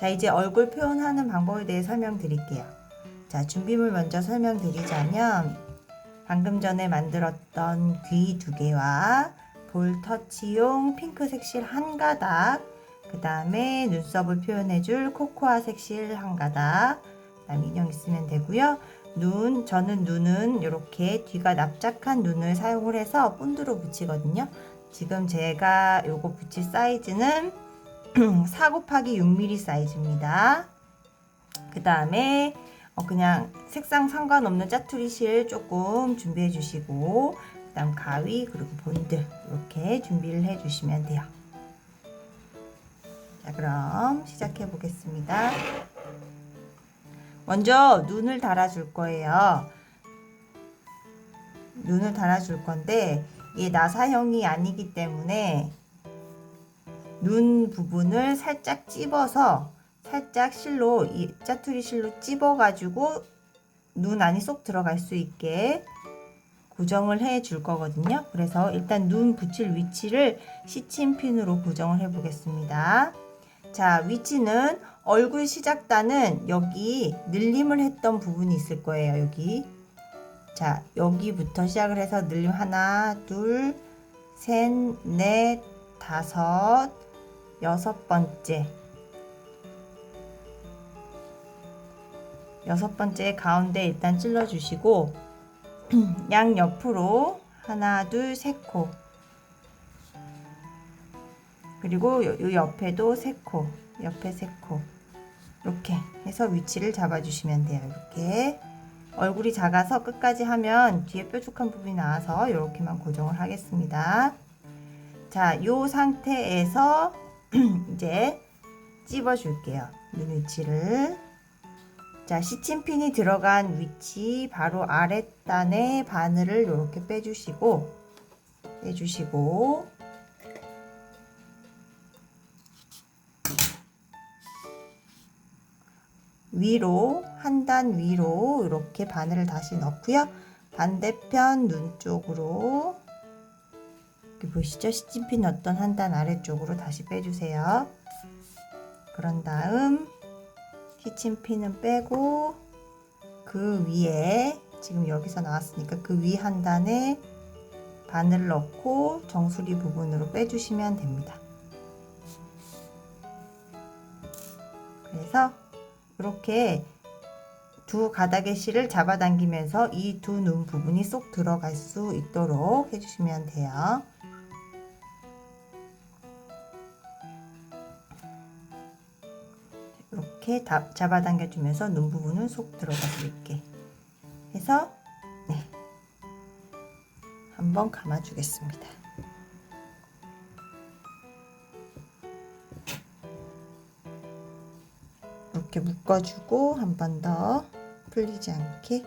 자, 이제 얼굴 표현하는 방법에 대해 설명드릴게요. 자, 준비물 먼저 설명드리자면 방금 전에 만들었던 귀 2개와 볼 터치용 핑크색 실 1가닥, 그 다음에 눈썹을 표현해줄 코코아색 실 1가닥, 그 다음 인형 있으면 되고요. 저는 눈은 이렇게 뒤가 납작한 눈을 사용을 해서 본드로 붙이거든요. 지금 제가 요거 붙일 사이즈는 4 곱하기 6mm 사이즈입니다. 그 다음에 그냥 색상 상관없는 짜투리 실 조금 준비해 주시고, 그 다음 가위 그리고 본드 이렇게 준비를 해 주시면 돼요. 자, 그럼 시작해 보겠습니다. 먼저 눈을 달아줄 거예요. 눈을 달아줄 건데 이게 나사형이 아니기 때문에 눈 부분을 살짝 찝어서 살짝 실로, 이 짜투리 실로 찝어 가지고 눈 안이 쏙 들어갈 수 있게 고정을 해 줄 거거든요. 그래서 일단 눈 붙일 위치를 시침핀으로 고정을 해 보겠습니다. 자, 위치는 얼굴 시작단은 여기 늘림을 했던 부분이 있을 거예요. 여기. 자, 여기부터 시작을 해서 늘림 하나, 둘, 셋, 넷, 다섯, 6번째. 6번째 가운데 일단 찔러 주시고 양 옆으로 하나, 둘, 3코. 그리고 요 옆에도 3코. 옆에 3코. 이렇게 해서 위치를 잡아 주시면 돼요. 이렇게. 얼굴이 작아서 끝까지 하면 뒤에 뾰족한 부분이 나와서 이렇게만 고정을 하겠습니다. 자, 요 상태에서 이제 찝어 줄게요. 눈 위치를. 자, 시침핀이 들어간 위치 바로 아랫단에 바늘을 이렇게 빼주시고 위로, 한 단 위로 이렇게 바늘을 다시 넣고요. 반대편 눈 쪽으로 여기 보시죠? 시침핀 넣었던 한 단 아래쪽으로 다시 빼주세요. 그런 다음 시침핀은 빼고 그 위에 지금 여기서 나왔으니까 그 위 한 단에 바늘을 넣고 정수리 부분으로 빼주시면 됩니다. 그래서 이렇게 두 가닥의 실을 잡아당기면서 이 두 눈 부분이 쏙 들어갈 수 있도록 해주시면 돼요. 이렇게 잡아당겨주면서 눈 부분은 쏙 들어갈 수 있게 해서 한번 감아주겠습니다. 이렇게 묶어주고 한 번 더 풀리지 않게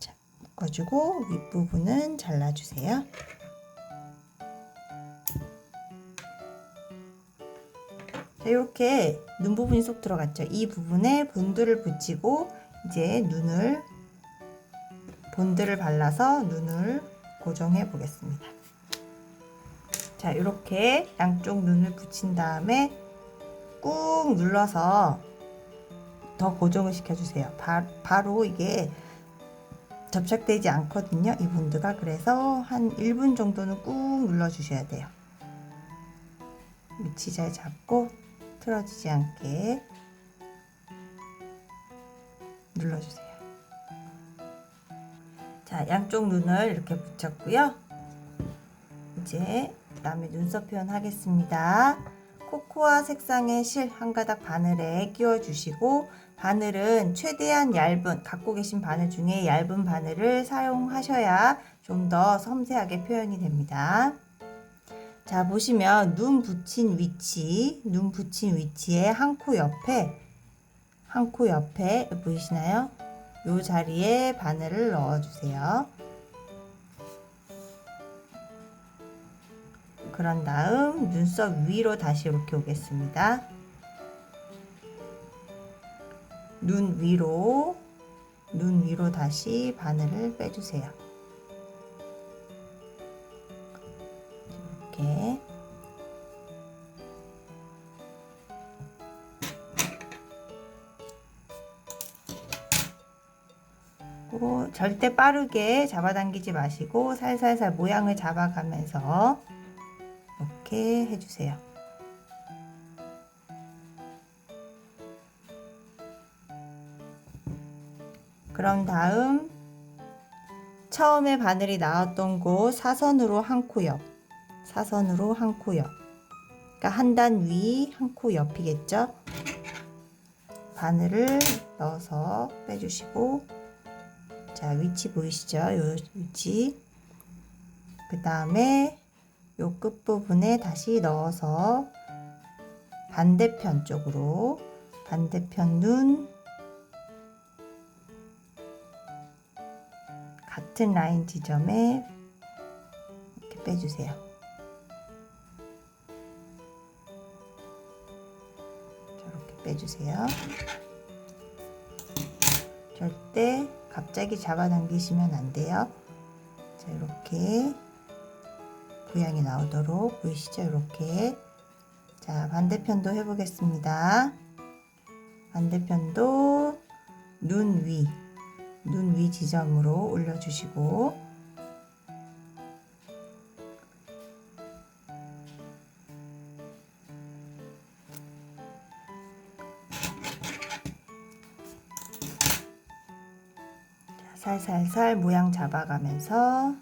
자, 묶어주고 윗부분은 잘라주세요. 자, 이렇게 눈 부분이 쏙 들어갔죠. 이 부분에 본드를 붙이고 이제 본드를 발라서 눈을 고정해 보겠습니다. 자, 이렇게 양쪽 눈을 붙인 다음에 꾹 눌러서 더 고정을 시켜주세요. 바로 이게 접착되지 않거든요. 이 본드가. 그래서 한 1분 정도는 꾹 눌러주셔야 돼요. 위치 잘 잡고 틀어지지 않게 눌러주세요. 자, 양쪽 눈을 이렇게 붙였고요. 이제 그 다음에 눈썹 표현 하겠습니다. 코코아 색상의 실 1가닥 바늘에 끼워 주시고 바늘은 최대한 얇은, 갖고 계신 바늘 중에 얇은 바늘을 사용하셔야 좀 더 섬세하게 표현이 됩니다. 자, 보시면 눈 붙인 위치에 한 코 옆에 보이시나요? 요 자리에 바늘을 넣어 주세요. 그런 다음 눈썹 위로 다시 이렇게 오겠습니다. 눈 위로 다시 바늘을 빼주세요. 이렇게 그리고 절대 빠르게 잡아당기지 마시고 살살살 모양을 잡아가면서 이렇게 해주세요. 그런 다음 처음에 바늘이 나왔던 곳 사선으로 한 코 옆, 사선으로 한 코 옆, 그러니까 한 단 위 한 코 옆이겠죠? 바늘을 넣어서 빼주시고, 자, 위치 보이시죠? 요 위치. 그 다음에 요 끝부분에 다시 넣어서 반대편 쪽으로, 반대편 눈 같은 라인 지점에 이렇게 빼주세요. 저렇게 빼주세요. 절대 갑자기 잡아당기시면 안 돼요. 자, 이렇게 모양이 나오도록 보이시죠? 이렇게. 자, 반대편도 해보겠습니다. 반대편도 눈 위 지점으로 올려주시고, 자, 살살살 모양 잡아가면서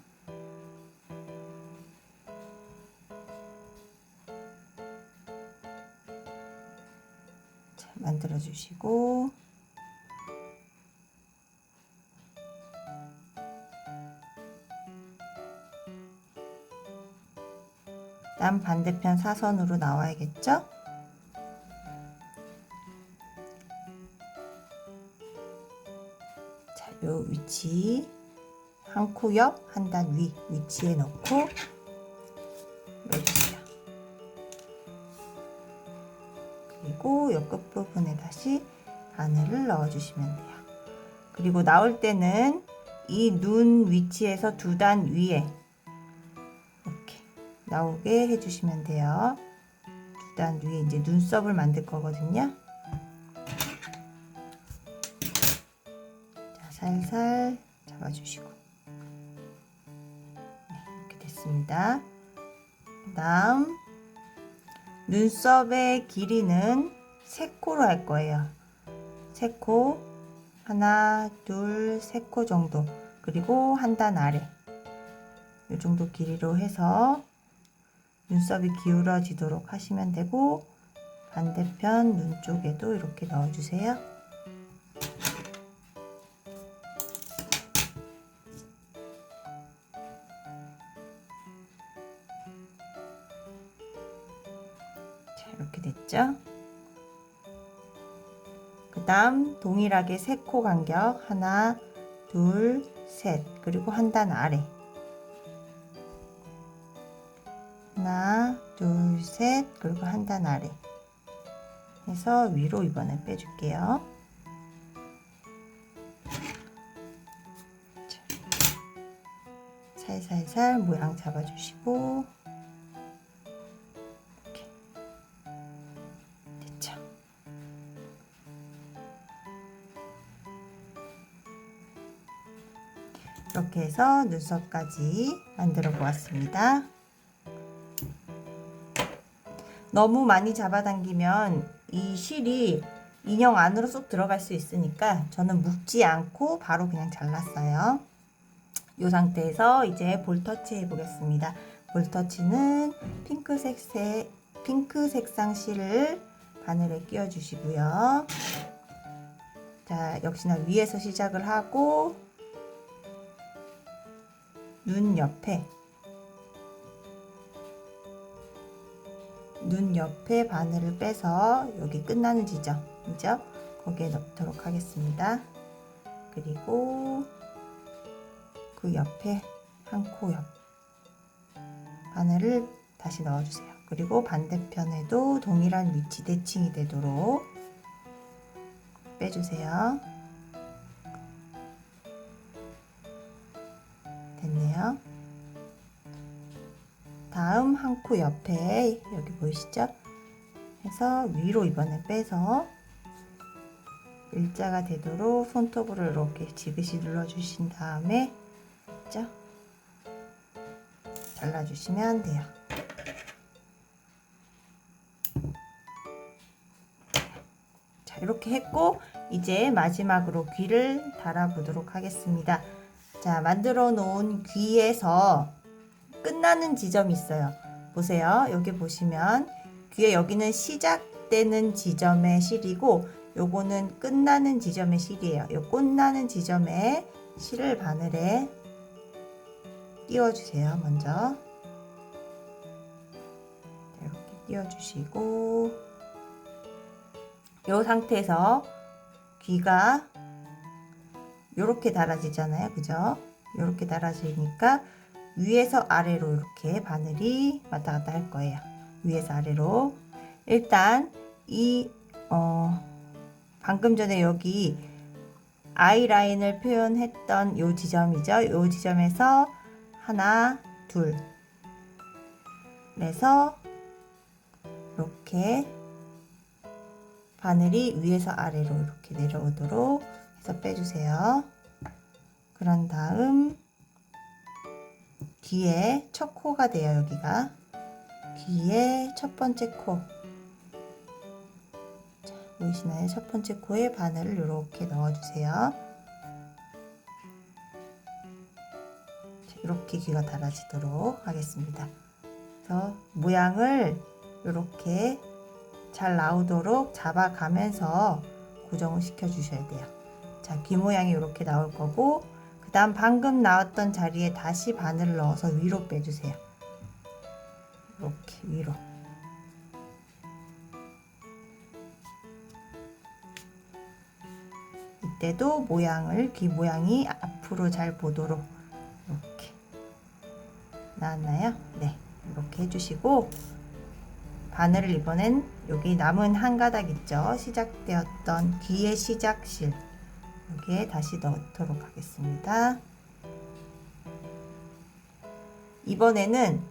자, 만들어 주시고, 남 반대편 사선으로 나와야겠죠? 자, 요 위치 한 코 옆, 한 단 위 위치에 넣고 넣어주세요. 그리고 요 끝부분에 다시 바늘을 넣어주시면 돼요. 그리고 나올 때는 이 눈 위치에서 두 단 위에 이렇게 나오게 해주시면 돼요. 두 단 위에 이제 눈썹을 만들 거거든요. 자, 살살 잡아주시고, 네, 이렇게 됐습니다. 다음 눈썹의 길이는 3코로 할 거예요. 3코, 하나, 둘, 3코 정도. 그리고 한 단 아래 이 정도 길이로 해서 눈썹이 기울어지도록 하시면 되고, 반대편 눈 쪽에도 이렇게 넣어주세요. 자, 이렇게 됐죠? 그 다음 동일하게 3코 간격 하나, 둘, 셋, 그리고 한 단 아래 하나, 둘, 셋, 그리고 한 단 아래 해서 위로 이번엔 빼줄게요. 자, 살살살 모양 잡아주시고, 이렇게 됐죠? 이렇게 해서 눈썹까지 만들어 보았습니다. 너무 많이 잡아당기면 이 실이 인형 안으로 쏙 들어갈 수 있으니까 저는 묶지 않고 바로 그냥 잘랐어요. 이 상태에서 이제 볼터치 해보겠습니다. 볼터치는 핑크 색상 실을 바늘에 끼워 주시고요. 자, 역시나 위에서 시작을 하고 눈 옆에 바늘을 빼서 여기 끝나는 지점이죠? 거기에 넣도록 하겠습니다. 그리고 그 옆에 한 코 옆 바늘을 다시 넣어주세요. 그리고 반대편에도 동일한 위치 대칭이 되도록 빼주세요. 됐네요. 다음 한 코 옆에 여기 보이시죠? 해서 위로 이번에 빼서 일자가 되도록 손톱으로 이렇게 지그시 눌러주신 다음에 잘라주시면 돼요. 자, 이렇게 했고 이제 마지막으로 귀를 달아보도록 하겠습니다. 자, 만들어 놓은 귀에서 끝나는 지점이 있어요. 보세요. 여기 보시면 귀에 여기는 시작되는 지점의 실이고 요거는 끝나는 지점의 실이에요. 요 끝나는 지점에 실을 바늘에 띄워주세요. 먼저 이렇게 띄워주시고 요 상태에서 귀가 요렇게 달아지잖아요. 그죠? 요렇게 달아지니까 위에서 아래로 이렇게 바늘이 왔다 갔다 할 거예요. 위에서 아래로. 일단 이 방금 전에 여기 아이라인을 표현했던 요 지점이죠. 요 지점에서 하나, 둘 그래서 이렇게 바늘이 위에서 아래로 이렇게 내려오도록 해서 빼주세요. 그런 다음 귀에 첫 코가 돼요. 여기가 귀에 첫 번째 코. 자, 보이시나요? 첫 번째 코에 바늘을 이렇게 넣어주세요. 자, 이렇게 귀가 달아지도록 하겠습니다. 그래서 모양을 이렇게 잘 나오도록 잡아가면서 고정을 시켜 주셔야 돼요. 자, 귀 모양이 이렇게 나올 거고 그 다음 방금 나왔던 자리에 다시 바늘을 넣어서 위로 빼주세요. 이렇게 위로. 이때도 모양을 귀 모양이 앞으로 잘 보도록 이렇게 나왔나요? 네, 이렇게 해주시고 바늘을 이번엔 여기 남은 한 가닥 있죠? 시작되었던 귀의 시작실 여기에 다시 넣도록 하겠습니다. 이번에는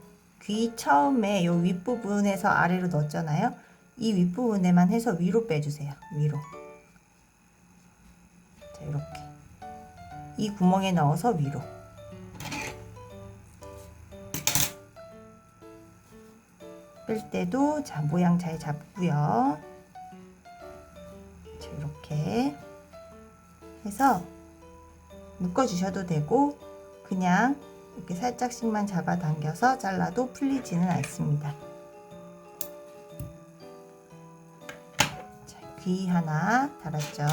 귀 처음에 요 윗부분에서 아래로 넣었잖아요. 이 윗부분에만 해서 위로 빼주세요. 위로. 자, 이렇게 이 구멍에 넣어서 위로. 뺄 때도 자, 모양 잘 잡고요. 자, 이렇게 해서 묶어주셔도 되고 그냥 이렇게 살짝씩만 잡아당겨서 잘라도 풀리지는 않습니다. 자, 귀 하나 달았죠.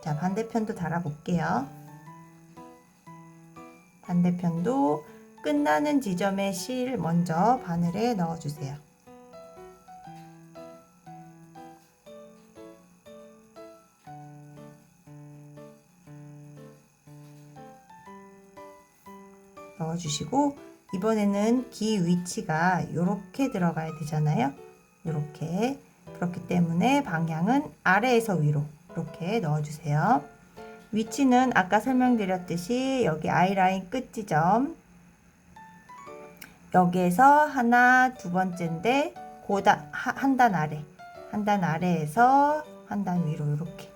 자, 반대편도 달아볼게요. 반대편도 끝나는 지점의 실 먼저 바늘에 넣어주세요. 넣어주시고 이번에는 귀 위치가 이렇게 들어가야 되잖아요. 이렇게. 그렇기 때문에 방향은 아래에서 위로 이렇게 넣어주세요. 위치는 아까 설명드렸듯이 여기 아이라인 끝 지점 여기에서 하나 두 번째인데 한 단 아래 한 단 아래에서 한 단 위로 이렇게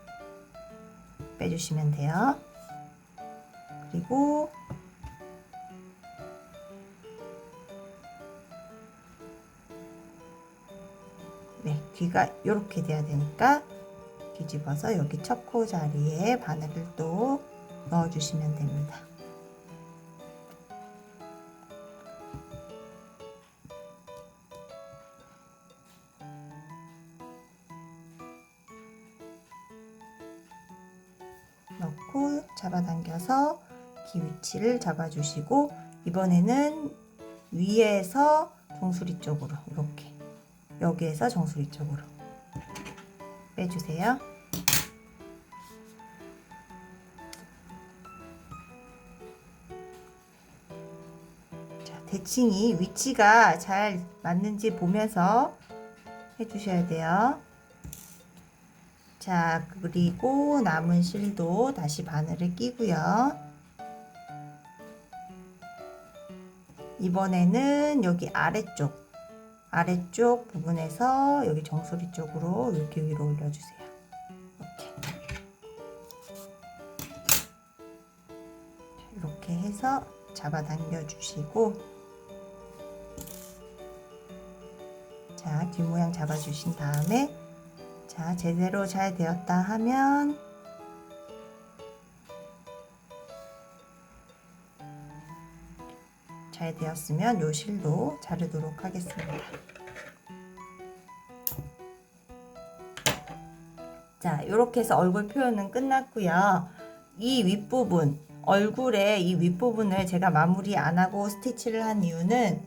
빼주시면 돼요. 그리고 네, 귀가 이렇게 돼야 되니까 뒤집어서 여기 첫 코 자리에 바늘을 또 넣어주시면 됩니다. 넣고 잡아당겨서 귀 위치를 잡아주시고 이번에는 위에서 정수리 쪽으로 이렇게 여기에서 정수리 쪽으로 빼주세요. 자, 대칭이 위치가 잘 맞는지 보면서 해주셔야 돼요. 자, 그리고 남은 실도 다시 바늘을 끼고요. 이번에는 여기 아래쪽 부분에서 여기 정수리 쪽으로 이렇게 위로 올려주세요. 이렇게 해서 잡아당겨 주시고, 자, 귀 모양 잡아주신 다음에, 자, 제대로 잘 되었다 하면 잘 되었으면 요 실도 자르도록 하겠습니다. 자, 이렇게 해서 얼굴 표현은 끝났고요. 이 윗부분, 얼굴의 이 윗부분을 제가 마무리 안 하고 스티치를 한 이유는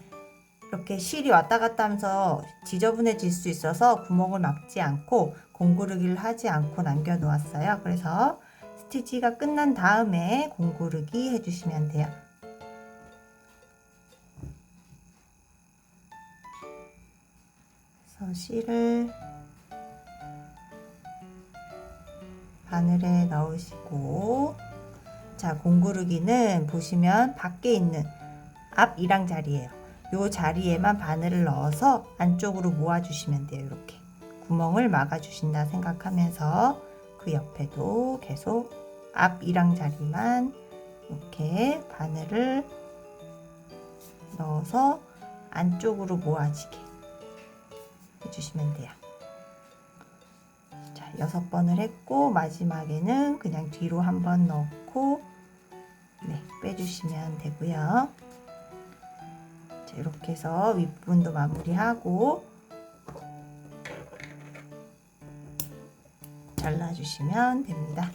이렇게 실이 왔다 갔다 하면서 지저분해질 수 있어서 구멍을 막지 않고 공구르기를 하지 않고 남겨 놓았어요. 그래서 스티치가 끝난 다음에 공구르기 해주시면 돼요. 그래서 실을 바늘에 넣으시고, 자, 공구르기는 보시면 밖에 있는 앞 이랑 자리예요. 요 자리에만 바늘을 넣어서 안쪽으로 모아주시면 돼요. 이렇게 구멍을 막아주신다 생각하면서 그 옆에도 계속 앞 이랑 자리만 이렇게 바늘을 넣어서 안쪽으로 모아지게 해주시면 돼요. 자, 6번을 했고 마지막에는 그냥 뒤로 한번 넣고 네, 빼주시면 되고요. 자, 이렇게 해서 윗부분도 마무리하고 잘라주시면 됩니다.